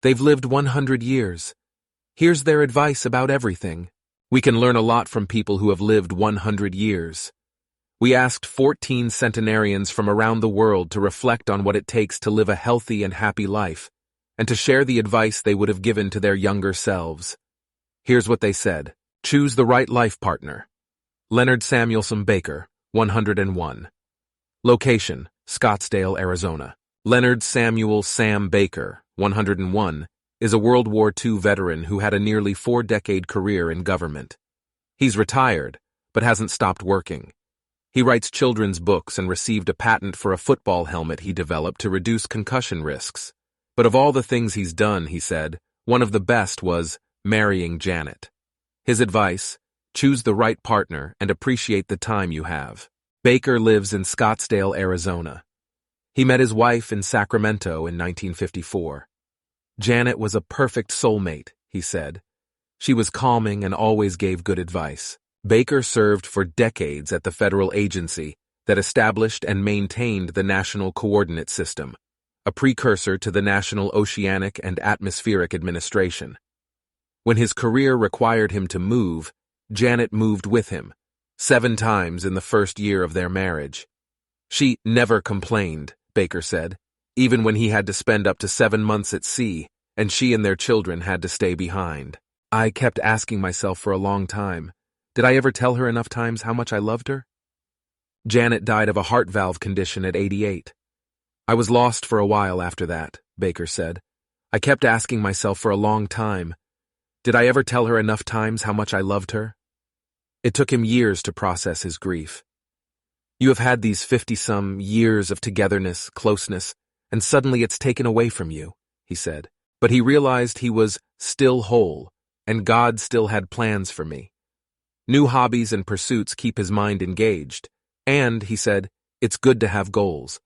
They've lived 100 years. Here's their advice about everything. We can learn a lot from people who have lived 100 years. We asked 14 centenarians from around the world to reflect on what it takes to live a healthy and happy life, and to share the advice they would have given to their younger selves. Here's what they said. Choose the right life partner. Leonard Samuelson Baker, 101. Location, Scottsdale, Arizona. Leonard Samuel Sam Baker, 101, is a World War II veteran who had a nearly 4-decade career in government. He's retired, but hasn't stopped working. He writes children's books and received a patent for a football helmet he developed to reduce concussion risks. But of all the things he's done, he said, one of the best was marrying Janet. His advice: choose the right partner and appreciate the time you have. Baker lives in Scottsdale, Arizona. He met his wife in Sacramento in 1954. Janet was a perfect soulmate, he said. She was calming and always gave good advice. Baker served for decades at the federal agency that established and maintained the National Coordinate System, a precursor to the National Oceanic and Atmospheric Administration. When his career required him to move, Janet moved with him, 7 times in the first year of their marriage. She never complained, Baker said, even when he had to spend up to 7 months at sea, and she and their children had to stay behind. I kept asking myself for a long time, did I ever tell her enough times how much I loved her? Janet died of a heart valve condition at 88. I was lost for a while after that, Baker said. I kept asking myself for a long time, did I ever tell her enough times how much I loved her? It took him years to process his grief. You have had these 50-some years of togetherness, closeness, and suddenly it's taken away from you, he said. But he realized he was still whole, and God still had plans for me. New hobbies and pursuits keep his mind engaged, and, he said, it's good to have goals.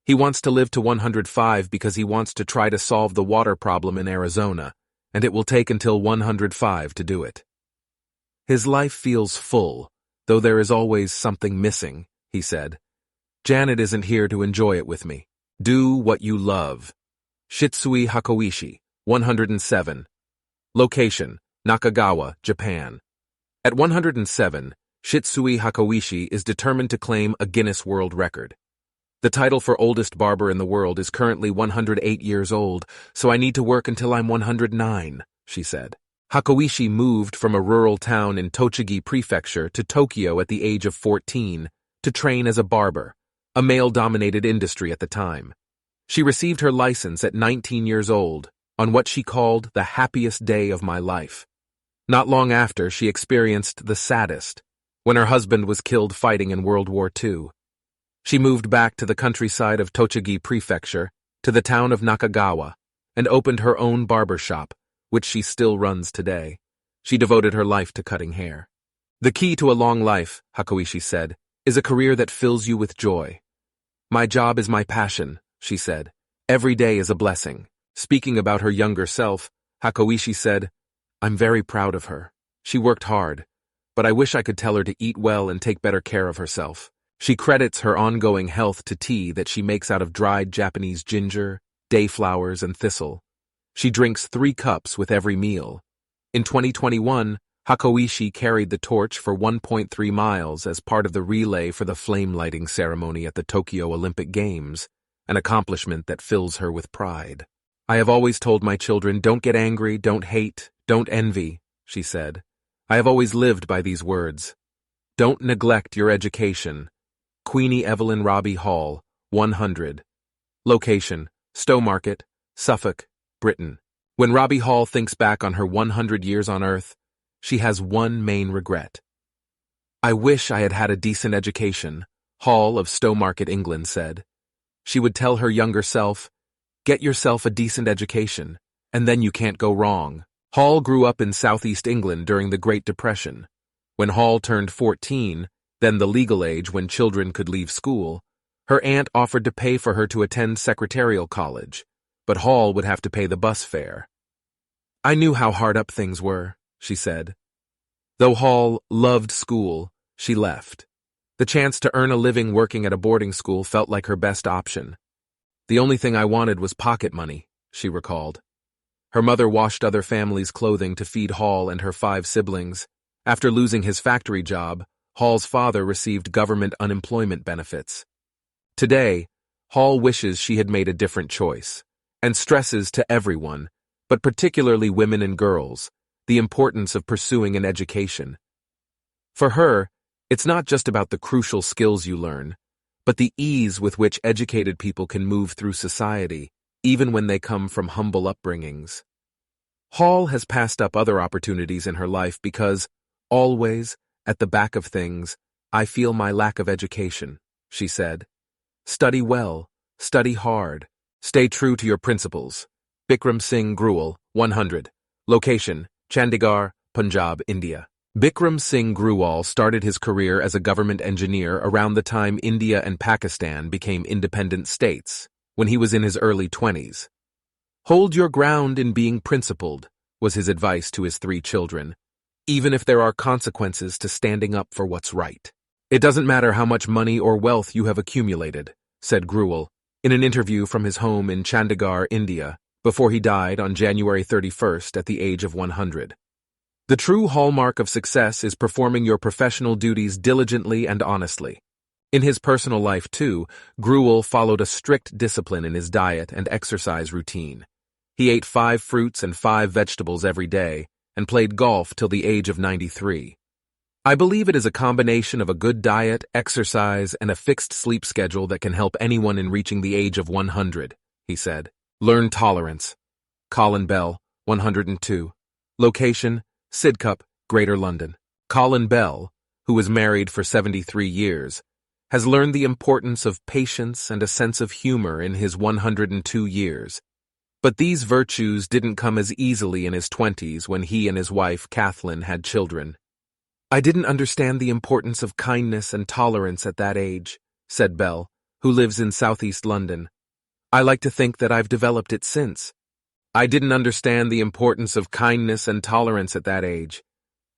He wants to live to 105 because he wants to try to solve the water problem in Arizona, and it will take until 105 to do it. His life feels full, though there is always something missing, he said. Janet isn't here to enjoy it with me. Do what you love. Shitsui Hakoishi, 107. Location, Nakagawa, Japan. At 107, Shitsui Hakoishi is determined to claim a Guinness World Record. The title for oldest barber in the world is currently 108 years old, so I need to work until I'm 109, she said. Hakoishi moved from a rural town in Tochigi Prefecture to Tokyo at the age of 14 to train as a barber, a male-dominated industry at the time. She received her license at 19 years old, on what she called the happiest day of my life. Not long after, she experienced the saddest, when her husband was killed fighting in World War II. She moved back to the countryside of Tochigi Prefecture, to the town of Nakagawa, and opened her own barber shop, which she still runs today. She devoted her life to cutting hair. The key to a long life, Hakoishi said, is a career that fills you with joy. My job is my passion, she said. Every day is a blessing. Speaking about her younger self, Hakoishi said, I'm very proud of her. She worked hard, but I wish I could tell her to eat well and take better care of herself. She credits her ongoing health to tea that she makes out of dried Japanese ginger, dayflowers, and thistle. She drinks 3 cups with every meal. In 2021, Hakoishi carried the torch for 1.3 miles as part of the relay for the flame lighting ceremony at the Tokyo Olympic Games, an accomplishment that fills her with pride. I have always told my children, don't get angry, don't hate, don't envy, she said. I have always lived by these words. Don't neglect your education. Queenie Evelyn Robbie Hall, 100. Location, Stowmarket, Suffolk, Britain. When Robbie Hall thinks back on her 100 years on Earth, she has one main regret. I wish I had had a decent education, Hall of Stowmarket, England said. She would tell her younger self, get yourself a decent education, and then you can't go wrong. Hall grew up in southeast England during the Great Depression. When Hall turned 14, then the legal age when children could leave school, her aunt offered to pay for her to attend secretarial college, but Hall would have to pay the bus fare. I knew how hard up things were, she said. Though Hall loved school, she left. The chance to earn a living working at a boarding school felt like her best option. The only thing I wanted was pocket money, she recalled. Her mother washed other families' clothing to feed Hall and her 5 siblings. After losing his factory job, Hall's father received government unemployment benefits. Today, Hall wishes she had made a different choice, and stresses to everyone, but particularly women and girls, the importance of pursuing an education. For her, it's not just about the crucial skills you learn, but the ease with which educated people can move through society, even when they come from humble upbringings. Hall has passed up other opportunities in her life because, always, at the back of things, I feel my lack of education, she said. Study well, study hard, stay true to your principles. Bikram Singh Gruel, 100. Location, Chandigarh, Punjab, India. Bikram Singh Gruel started his career as a government engineer around the time India and Pakistan became independent states, when he was in his early 20s. Hold your ground in being principled, was his advice to his 3 children, even if there are consequences to standing up for what's right. It doesn't matter how much money or wealth you have accumulated, said Gruel, in an interview from his home in Chandigarh, India, before he died on January 31st at the age of 100. The true hallmark of success is performing your professional duties diligently and honestly. In his personal life, too, Gruel followed a strict discipline in his diet and exercise routine. He ate 5 fruits and 5 vegetables every day and played golf till the age of 93. I believe it is a combination of a good diet, exercise, and a fixed sleep schedule that can help anyone in reaching the age of 100, he said. Learn tolerance. Colin Bell, 102. Location, Sidcup, Greater London. Colin Bell, who was married for 73 years, has learned the importance of patience and a sense of humor in his 102 years. But these virtues didn't come as easily in his 20s when he and his wife, Kathleen, had children. I didn't understand the importance of kindness and tolerance at that age, said Bell, who lives in southeast London. I like to think that I've developed it since. I didn't understand the importance of kindness and tolerance at that age.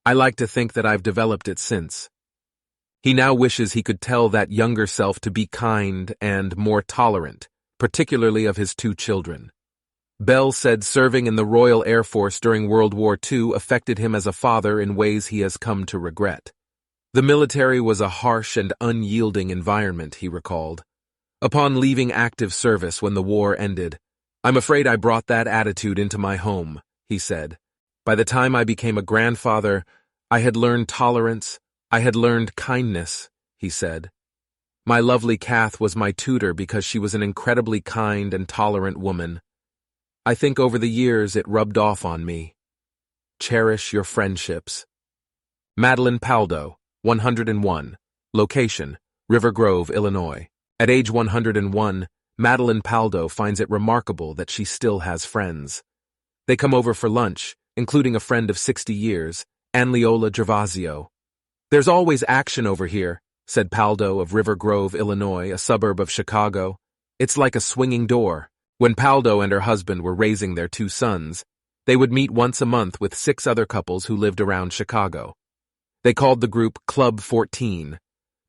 I like to think that I've developed it since. He now wishes he could tell that younger self to be kind and more tolerant, particularly of his 2 children. Bell said serving in the Royal Air Force during World War II affected him as a father in ways he has come to regret. The military was a harsh and unyielding environment, he recalled. Upon leaving active service when the war ended, I'm afraid I brought that attitude into my home, he said. By the time I became a grandfather, I had learned tolerance, I had learned kindness, he said. My lovely Kath was my tutor because she was an incredibly kind and tolerant woman. I think over the years it rubbed off on me. Cherish your friendships. Madeline Paldo, 101. Location, River Grove, Illinois. At age 101, Madeline Paldo finds it remarkable that she still has friends. They come over for lunch, including a friend of 60 years, Anliola Gervasio. There's always action over here, said Paldo of River Grove, Illinois, a suburb of Chicago. It's like a swinging door. When Paldo and her husband were raising their 2 sons, they would meet once a month with 6 other couples who lived around Chicago. They called the group Club 14.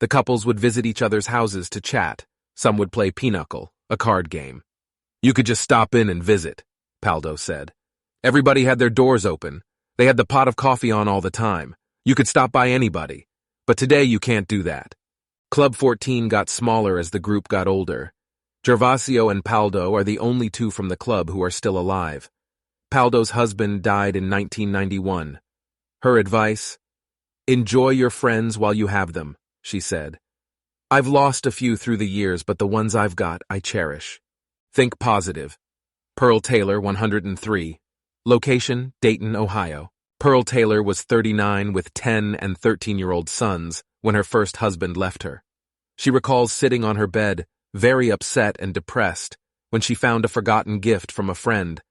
The couples would visit each other's houses to chat. Some would play pinochle, a card game. You could just stop in and visit, Paldo said. Everybody had their doors open. They had the pot of coffee on all the time. You could stop by anybody. But today you can't do that. Club 14 got smaller as the group got older. Gervasio and Paldo are the only 2 from the club who are still alive. Paldo's husband died in 1991. Her advice? Enjoy your friends while you have them, she said. I've lost a few through the years, but the ones I've got, I cherish. Think positive. Pearl Taylor, 103. Location, Dayton, Ohio. Pearl Taylor was 39 with 10 and 13-year-old sons when her first husband left her. She recalls sitting on her bed, very upset and depressed, when she found a forgotten gift from a friend,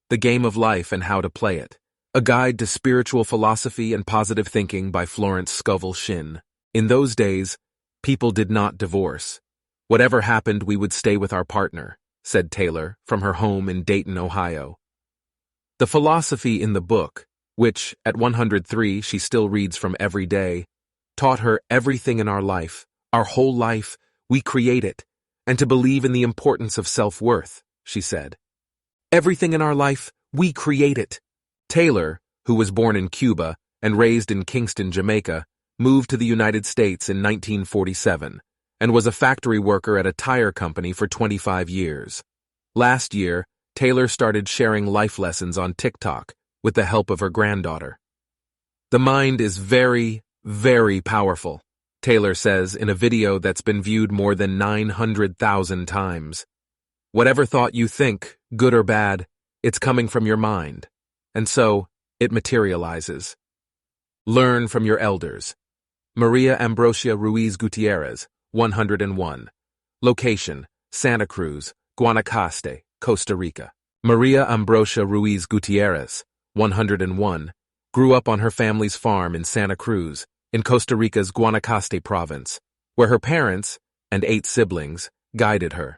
The Game of Life and How to Play It, a guide to spiritual philosophy and positive thinking by Florence Scovel Shinn. In those days, people did not divorce. Whatever happened, we would stay with our partner, said Taylor from her home in Dayton, Ohio. The philosophy in the book, which, at 103, she still reads from every day, taught her everything in our life, our whole life, we create it, and to believe in the importance of self-worth, she said. Everything in our life, We create it. Taylor, who was born in Cuba and raised in Kingston, Jamaica, moved to the United States in 1947 and was a factory worker at a tire company for 25 years. Last year, Taylor started sharing life lessons on TikTok with the help of her granddaughter. The mind is very, very powerful, Taylor says in a video that's been viewed more than 900,000 times. Whatever thought you think, good or bad, it's coming from your mind, and so it materializes. Learn from your elders. Maria Ambrosia Ruiz Gutierrez, 101. Location, Santa Cruz, Guanacaste, Costa Rica. Maria Ambrosia Ruiz Gutierrez, 101, grew up on her family's farm in Santa Cruz, in Costa Rica's Guanacaste province, where her parents, and 8 siblings, guided her.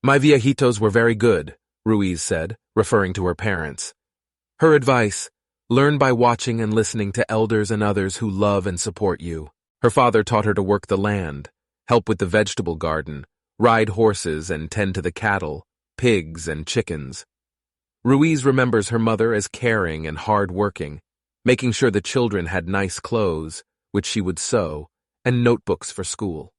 My viejitos were very good, Ruiz said, referring to her parents. Her advice: learn by watching and listening to elders and others who love and support you. Her father taught her to work the land, help with the vegetable garden, ride horses and tend to the cattle, pigs and chickens. Ruiz remembers her mother as caring and hard-working, making sure the children had nice clothes, which she would sew, and notebooks for school.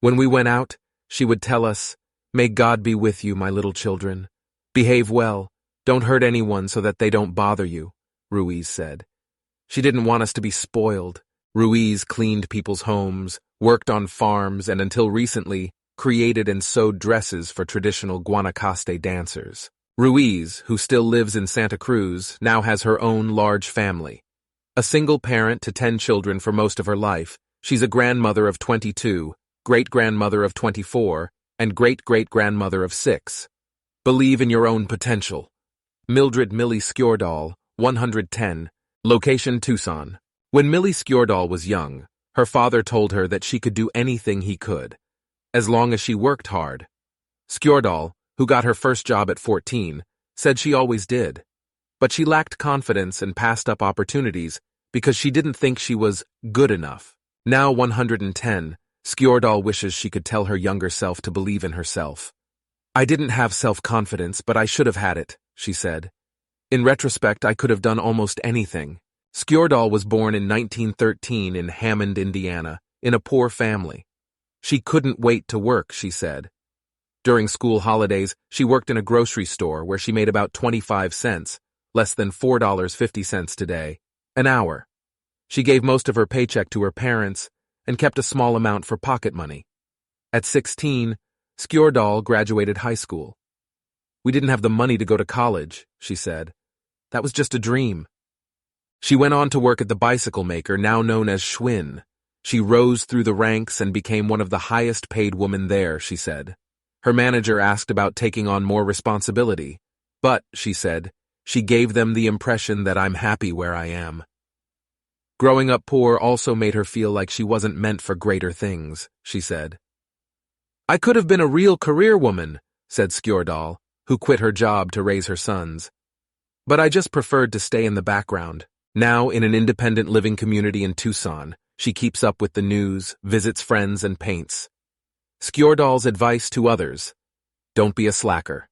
When we went out, she would tell us, "May God be with you, my little children. Behave well, don't hurt anyone so that they don't bother you," Ruiz said. She didn't want us to be spoiled. Ruiz cleaned people's homes, worked on farms, and until recently, created and sewed dresses for traditional Guanacaste dancers. Ruiz, who still lives in Santa Cruz, now has her own large family. A single parent to 10 children for most of her life, she's a grandmother of 22, great-grandmother of 24, and great-great-grandmother of 6. Believe in your own potential. Mildred Millie Skjordal, 110, location Tucson. When Millie Skjordal was young, her father told her that she could do anything he could, as long as she worked hard. Skjordal, who got her first job at 14, said she always did. But she lacked confidence and passed up opportunities because she didn't think she was good enough. Now 110, Skjordal wishes she could tell her younger self to believe in herself. I didn't have self-confidence, but I should have had it, she said. In retrospect, I could have done almost anything. Skjordal was born in 1913 in Hammond, Indiana, in a poor family. She couldn't wait to work, she said. During school holidays, she worked in a grocery store where she made about 25 cents, less than $4.50 today, an hour. She gave most of her paycheck to her parents and kept a small amount for pocket money. At 16, Skjordal graduated high school. We didn't have the money to go to college, she said. That was just a dream. She went on to work at the bicycle maker, now known as Schwinn. She rose through the ranks and became one of the highest-paid women there, she said. Her manager asked about taking on more responsibility, but, she said, she gave them the impression that I'm happy where I am. Growing up poor also made her feel like she wasn't meant for greater things, she said. I could have been a real career woman, said Skjordal, who quit her job to raise her sons. But I just preferred to stay in the background. Now in an independent living community in Tucson, she keeps up with the news, visits friends, and paints. Skjordal's advice to others: don't be a slacker.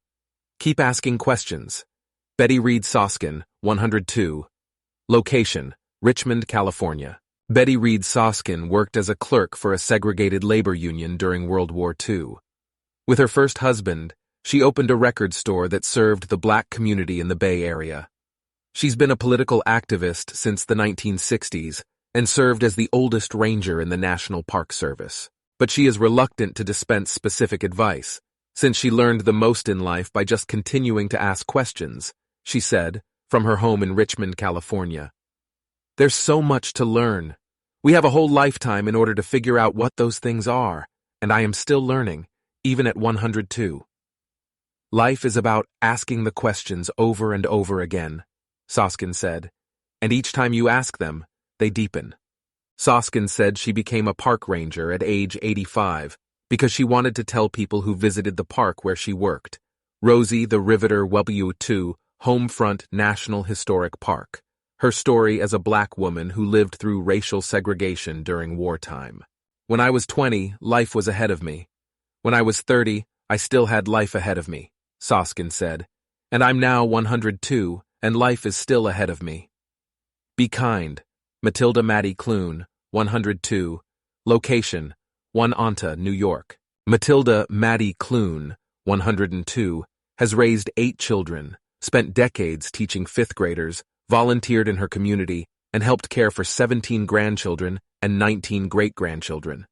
Keep asking questions. Betty Reed Soskin, 102. Location: Richmond, California. Betty Reed Soskin worked as a clerk for a segregated labor union during World War II. With her first husband, she opened a record store that served the black community in the Bay Area. She's been a political activist since the 1960s and served as the oldest ranger in the National Park Service. But she is reluctant to dispense specific advice, since she learned the most in life by just continuing to ask questions, she said, from her home in Richmond, California. There's so much to learn. We have a whole lifetime in order to figure out what those things are, and I am still learning, even at 102. Life is about asking the questions over and over again, Soskin said, and each time you ask them, they deepen. Soskin said she became a park ranger at age 85 because she wanted to tell people who visited the park where she worked, Rosie the Riveter W2 Homefront National Historic Park, her story as a black woman who lived through racial segregation during wartime. When I was 20, life was ahead of me. When I was 30, I still had life ahead of me, Soskin said, And I'm now 102, and life is still ahead of me. Be kind. Matilda Maddie Clune, 102. Location, Oneonta, New York. Matilda Maddie Clune, 102, has raised 8 children, spent decades teaching 5th graders, volunteered in her community, and helped care for 17 grandchildren and 19 great-grandchildren.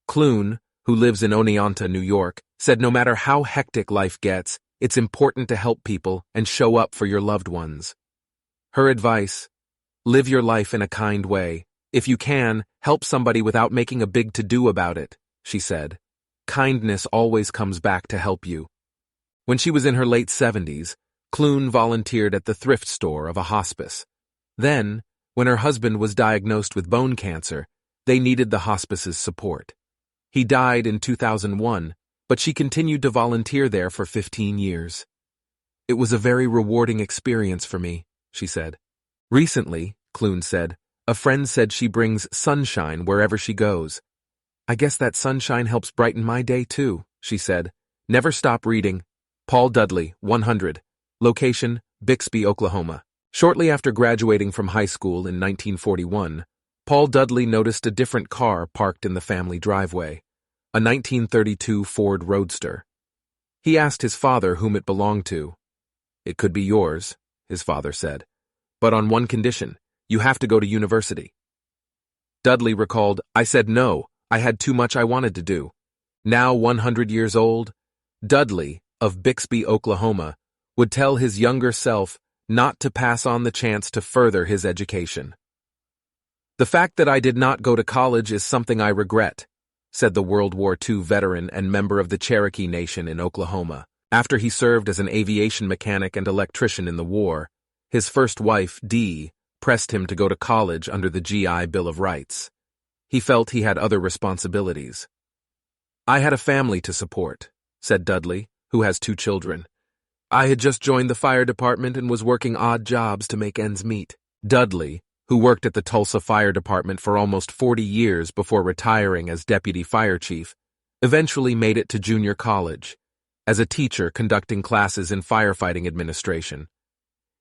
Clune, who lives in Oneonta, New York, said no matter how hectic life gets, it's important to help people and show up for your loved ones. Her advice: live your life in a kind way. If you can, help somebody without making a big to-do about it, she said. Kindness always comes back to help you. When she was in her late 70s, Clune volunteered at the thrift store of a hospice. Then, when her husband was diagnosed with bone cancer, they needed the hospice's support. He died in 2001, but she continued to volunteer there for 15 years. It was a very rewarding experience for me, she said. Recently, Clune said, a friend said she brings sunshine wherever she goes. I guess that sunshine helps brighten my day too, she said. Never stop reading. Paul Dudley, 100. Location, Bixby, Oklahoma. Shortly after graduating from high school in 1941, Paul Dudley noticed a different car parked in the family driveway, a 1932 Ford Roadster. He asked his father whom it belonged to. It could be yours, his father said, but on one condition: you have to go to university. Dudley recalled, I said no, I had too much I wanted to do. Now 100 years old, Dudley, of Bixby, Oklahoma, would tell his younger self not to pass on the chance to further his education. The fact that I did not go to college is something I regret, said the World War II veteran and member of the Cherokee Nation in Oklahoma. After he served as an aviation mechanic and electrician in the war, his first wife, Dee, pressed him to go to college under the GI Bill of Rights. He felt he had other responsibilities. I had a family to support, said Dudley, who has 2 children. I had just joined the fire department and was working odd jobs to make ends meet. Dudley, who worked at the Tulsa Fire Department for almost 40 years before retiring as deputy fire chief, eventually made it to junior college, as a teacher conducting classes in firefighting administration.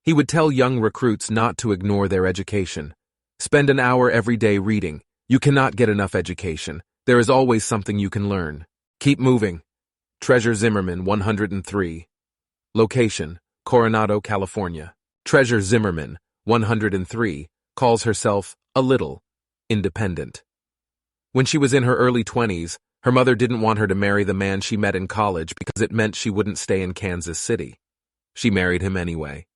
He would tell young recruits not to ignore their education. Spend an hour every day reading. You cannot get enough education. There is always something you can learn. Keep moving. Treasure Zimmerman, 103. Location, Coronado, California. Treasure Zimmerman, 103, calls herself a little independent. When she was in her early 20s, her mother didn't want her to marry the man she met in college because it meant she wouldn't stay in Kansas City. She married him anyway.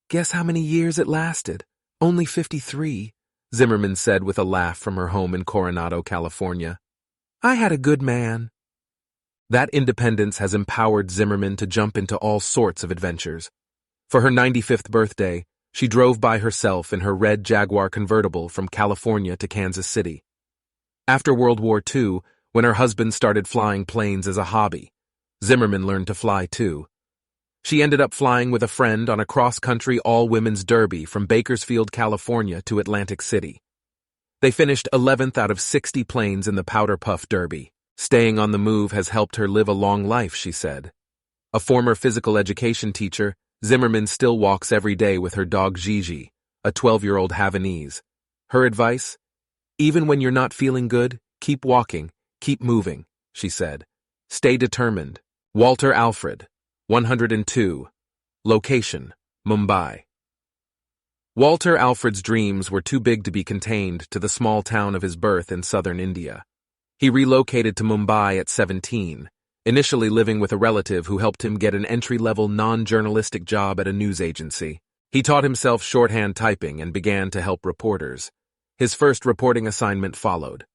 Guess how many years it lasted? Only 53, Zimmerman said with a laugh from her home in Coronado, California. I had a good man. That independence has empowered Zimmerman to jump into all sorts of adventures. For her 95th birthday, she drove by herself in her red Jaguar convertible from California to Kansas City. After World War II, when her husband started flying planes as a hobby, Zimmerman learned to fly too. She ended up flying with a friend on a cross-country all-women's derby from Bakersfield, California to Atlantic City. They finished 11th out of 60 planes in the Powder Puff Derby. Staying on the move has helped her live a long life, she said. A former physical education teacher, Zimmerman still walks every day with her dog Gigi, a 12-year-old Havanese. Her advice? Even when you're not feeling good, keep walking, keep moving, she said. Stay determined. Walter Alfred, 102. Location, Mumbai. Walter Alfred's dreams were too big to be contained to the small town of his birth in southern India. He relocated to Mumbai at 17, initially living with a relative who helped him get an entry-level non-journalistic job at a news agency. He taught himself shorthand typing and began to help reporters. His first reporting assignment followed.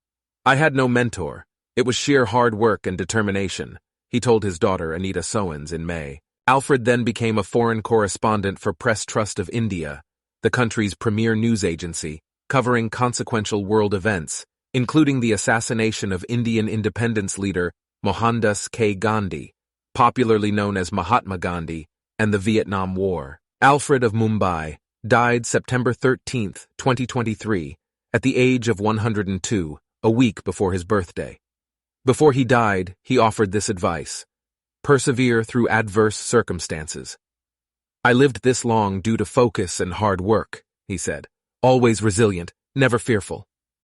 I had no mentor. It was sheer hard work and determination, he told his daughter Anita Sowens in May. Alfred then became a foreign correspondent for Press Trust of India, the country's premier news agency, covering consequential world events, including the assassination of Indian independence leader Mohandas K. Gandhi, popularly known as Mahatma Gandhi, and the Vietnam War. Alfred of Mumbai died September 13, 2023, at the age of 102, a week before his birthday. Before he died, he offered this advice: persevere through adverse circumstances. I lived this long due to focus and hard work, he said. Always resilient, never fearful.